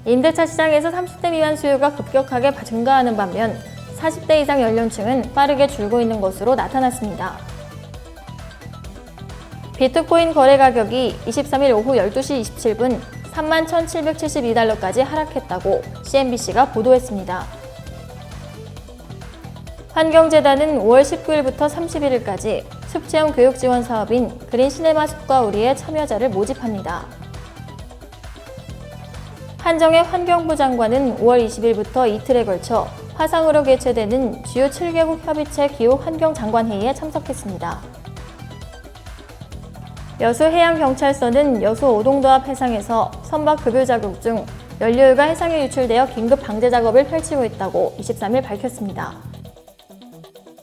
임대차 시장에서 30대 미만 수요가 급격하게 증가하는 반면 40대 이상 연령층은 빠르게 줄고 있는 것으로 나타났습니다. 비트코인 거래 가격이 23일 오후 12시 27분 31,772달러까지 하락했다고 CNBC가 보도했습니다. 환경재단은 5월 19일부터 31일까지 숲체험 교육 지원 사업인 그린 시네마 숲과 우리의 참여자를 모집합니다. 한정혜 환경부 장관은 5월 20일부터 이틀에 걸쳐 화상으로 개최되는 주요 7개국 협의체 기후 환경 장관회의에 참석했습니다. 여수해양경찰서는 여수 오동도합 해상에서 선박 급유 작업 중 연료유가 해상에 유출되어 긴급 방제 작업을 펼치고 있다고 23일 밝혔습니다.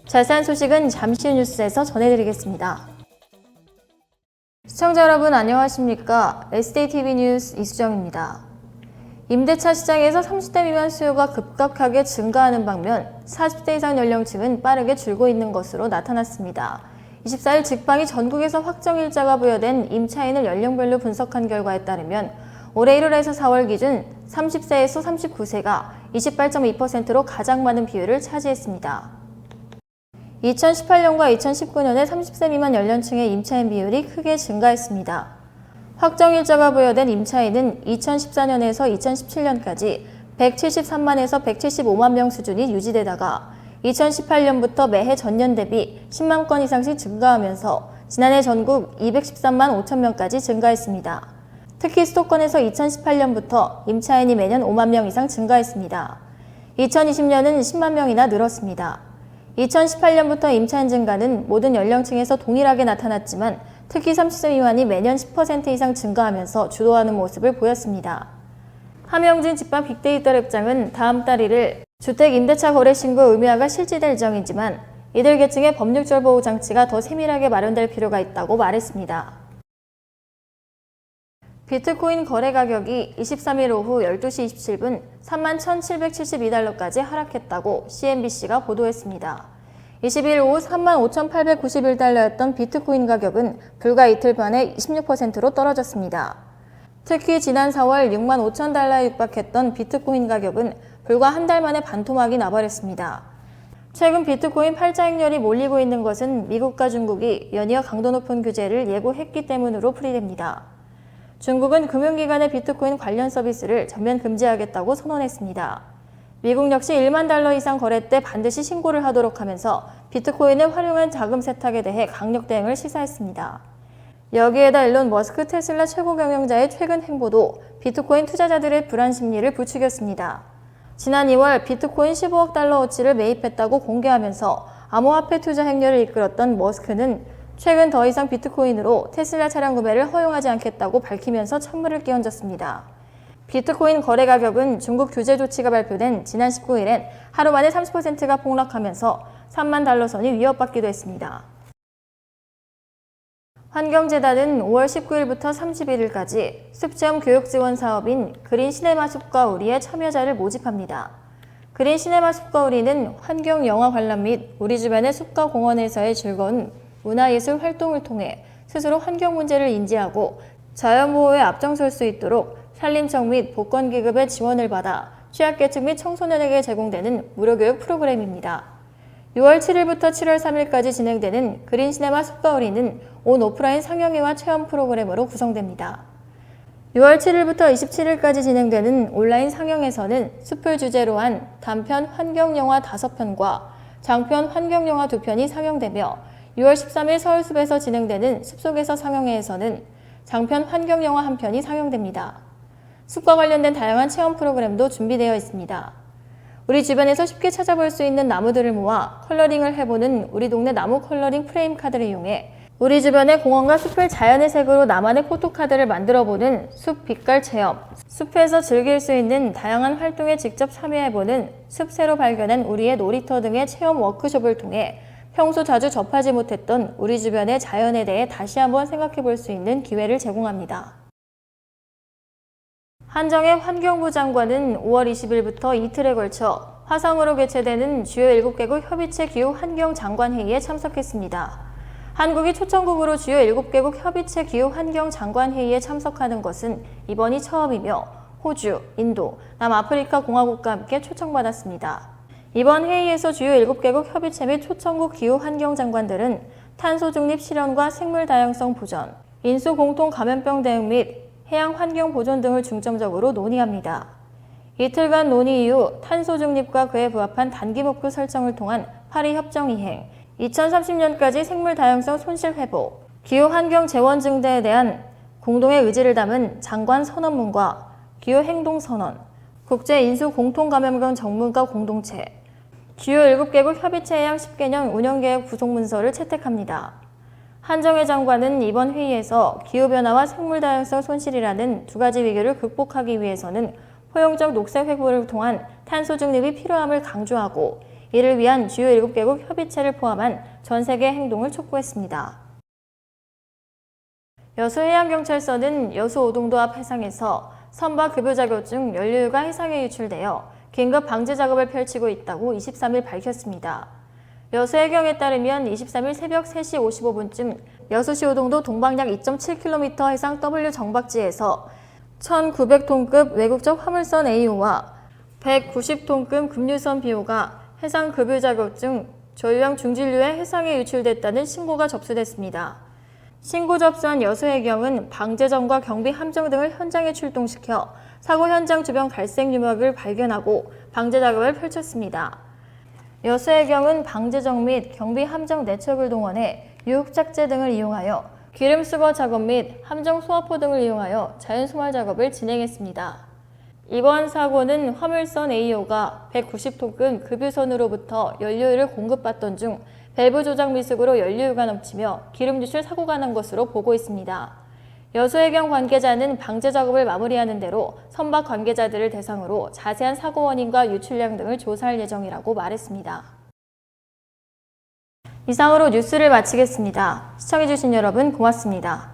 자세한 소식은 잠시 후 뉴스에서 전해드리겠습니다. 시청자 여러분 안녕하십니까? SDTV 뉴스 이수정입니다. 임대차 시장에서 30대 미만 수요가 급격하게 증가하는 반면 40대 이상 연령층은 빠르게 줄고 있는 것으로 나타났습니다. 24일 직방이 전국에서 확정일자가 부여된 임차인을 연령별로 분석한 결과에 따르면 올해 1월에서 4월 기준 30세에서 39세가 28.2%로 가장 많은 비율을 차지했습니다. 2018년과 2019년에 30세 미만 연령층의 임차인 비율이 크게 증가했습니다. 확정일자가 부여된 임차인은 2014년에서 2017년까지 173만에서 175만 명 수준이 유지되다가 2018년부터 매해 전년 대비 10만 건 이상씩 증가하면서 지난해 전국 213만 5천 명까지 증가했습니다. 특히 수도권에서 2018년부터 임차인이 매년 5만 명 이상 증가했습니다. 2020년은 10만 명이나 늘었습니다. 2018년부터 임차인 증가는 모든 연령층에서 동일하게 나타났지만 특히 30세 미만이 매년 10% 이상 증가하면서 주도하는 모습을 보였습니다. 함영진 집방 빅데이터 랩장은 다음 달 1일 주택 임대차 거래 신고 의무화가 실시될 예정이지만 이들 계층의 법률적 보호 장치가 더 세밀하게 마련될 필요가 있다고 말했습니다. 비트코인 거래 가격이 23일 오후 12시 27분 31,772달러까지 하락했다고 CNBC가 보도했습니다. 20일 오후 35,891달러였던 비트코인 가격은 불과 이틀 만에 26%로 떨어졌습니다. 특히 지난 4월 6만 5천 달러에 육박했던 비트코인 가격은 불과 한 달 만에 반토막이 나버렸습니다. 최근 비트코인 팔자 행렬이 몰리고 있는 것은 미국과 중국이 연이어 강도 높은 규제를 예고했기 때문으로 풀이됩니다. 중국은 금융기관의 비트코인 관련 서비스를 전면 금지하겠다고 선언했습니다. 미국 역시 1만 달러 이상 거래 때 반드시 신고를 하도록 하면서 비트코인을 활용한 자금 세탁에 대해 강력 대응을 시사했습니다. 여기에다 일론 머스크 테슬라 최고 경영자의 최근 행보도 비트코인 투자자들의 불안 심리를 부추겼습니다. 지난 2월 비트코인 15억 달러어치를 매입했다고 공개하면서 암호화폐 투자 행렬을 이끌었던 머스크는 최근 더 이상 비트코인으로 테슬라 차량 구매를 허용하지 않겠다고 밝히면서 찬물을 끼얹었습니다. 비트코인 거래 가격은 중국 규제 조치가 발표된 지난 19일엔 하루 만에 30%가 폭락하면서 3만 달러 선이 위협받기도 했습니다. 환경재단은 5월 19일부터 31일까지 숲체험 교육 지원 사업인 그린 시네마 숲과 우리의 참여자를 모집합니다. 그린 시네마 숲과 우리는 환경 영화 관람 및 우리 주변의 숲과 공원에서의 즐거운 문화예술 활동을 통해 스스로 환경 문제를 인지하고 자연보호에 앞장설 수 있도록 산림청 및 복권기금의 지원을 받아 취약계층 및 청소년에게 제공되는 무료교육 프로그램입니다. 6월 7일부터 7월 3일까지 진행되는 그린 시네마 숲과 우리는 온 오프라인 상영회와 체험 프로그램으로 구성됩니다. 6월 7일부터 27일까지 진행되는 온라인 상영에서는 숲을 주제로 한 단편 환경영화 5편과 장편 환경영화 2편이 상영되며 6월 13일 서울숲에서 진행되는 숲속에서 상영회에서는 장편 환경영화 1편이 상영됩니다. 숲과 관련된 다양한 체험 프로그램도 준비되어 있습니다. 우리 주변에서 쉽게 찾아볼 수 있는 나무들을 모아 컬러링을 해보는 우리 동네 나무 컬러링 프레임 카드를 이용해 우리 주변의 공원과 숲을 자연의 색으로 나만의 포토카드를 만들어보는 숲 빛깔 체험, 숲에서 즐길 수 있는 다양한 활동에 직접 참여해보는 숲 새로 발견한 우리의 놀이터 등의 체험 워크숍을 통해 평소 자주 접하지 못했던 우리 주변의 자연에 대해 다시 한번 생각해볼 수 있는 기회를 제공합니다. 한정혜 환경부 장관은 5월 20일부터 이틀에 걸쳐 화상으로 개최되는 주요 7개국 협의체 기후 환경 장관회의에 참석했습니다. 한국이 초청국으로 주요 7개국 협의체 기후 환경 장관회의에 참석하는 것은 이번이 처음이며 호주, 인도, 남아프리카 공화국과 함께 초청받았습니다. 이번 회의에서 주요 7개국 협의체 및 초청국 기후환경장관들은 탄소 중립 실현과 생물 다양성 보전, 인수 공통 감염병 대응 및 해양 환경 보존 등을 중점적으로 논의합니다. 이틀간 논의 이후 탄소 중립과 그에 부합한 단기 목표 설정을 통한 파리 협정 이행, 2030년까지 생물 다양성 손실 회복, 기후 환경 재원 증대에 대한 공동의 의지를 담은 장관 선언문과 기후 행동 선언, 국제 인수 공통 감염병 전문가 공동체, 주요 7개국 협의체 해양 10개년 운영계획 구성문서를 채택합니다. 한정혜 장관은 이번 회의에서 기후변화와 생물다양성 손실이라는 두 가지 위기를 극복하기 위해서는 포용적 녹색 회복을 통한 탄소 중립이 필요함을 강조하고 이를 위한 주요 7개국 협의체를 포함한 전 세계 행동을 촉구했습니다. 여수해양경찰서는 여수 오동도 앞 해상에서 선박 급유 작업 중 연료유가 해상에 유출되어 긴급 방제 작업을 펼치고 있다고 23일 밝혔습니다. 여수해경에 따르면 23일 새벽 3시 55분쯤 여수시 오동도 동방약 2.7km 해상 W 정박지에서 1900톤급 외국적 화물선 A호와 190톤급 급유선 B호가 해상 급유 작업 중 조유형 중진류의 해상에 유출됐다는 신고가 접수됐습니다. 신고 접수한 여수해경은 방제정과 경비 함정 등을 현장에 출동시켜 사고 현장 주변 갈색 유막을 발견하고 방제 작업을 펼쳤습니다. 여수해경은 방제정 및 경비 함정 내척을 동원해 유혹작제 등을 이용하여 기름 수거 작업 및 함정 소화포 등을 이용하여 자연 소말 작업을 진행했습니다. 이번 사고는 화물선 A호가 190톤급 급유선으로부터 연료유를 공급받던 중 밸브 조작 미숙으로 연료유가 넘치며 기름 유출 사고가 난 것으로 보고 있습니다. 여수해경 관계자는 방제 작업을 마무리하는 대로 선박 관계자들을 대상으로 자세한 사고 원인과 유출량 등을 조사할 예정이라고 말했습니다. 이상으로 뉴스를 마치겠습니다. 시청해주신 여러분 고맙습니다.